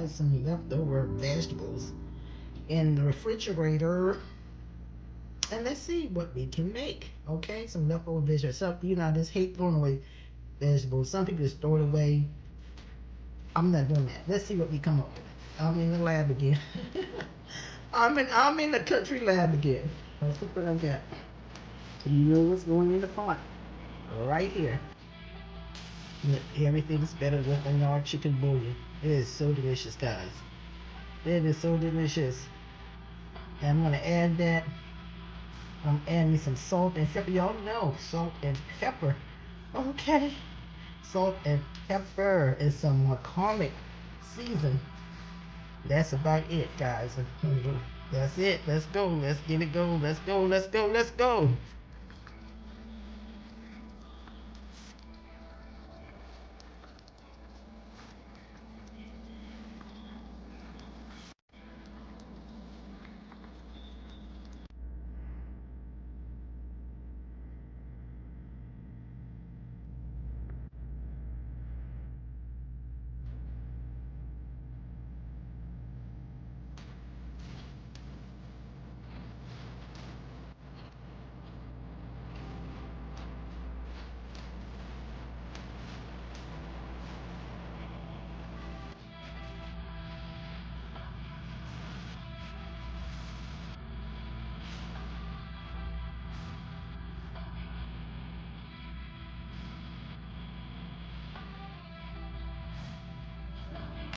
got some leftover vegetables in the refrigerator. And let's see what we can make. Okay, some leftover vegetables. Something, I just hate throwing away vegetables. Some people just throw it away. I'm not doing that. Let's see what we come up with. I'm in the lab again. I'm in the country lab again. Let's see what I got. You know what's going in the pot. Right here. Look, everything's better than our chicken bouillon. It is so delicious, guys. It is so delicious. And I'm gonna add that. I'm adding some salt and pepper. Y'all know salt and pepper. Okay. Salt and pepper and some McCormick season. That's about it, guys. That's it. Let's go. Let's get it go. Let's go. Let's go. Let's go.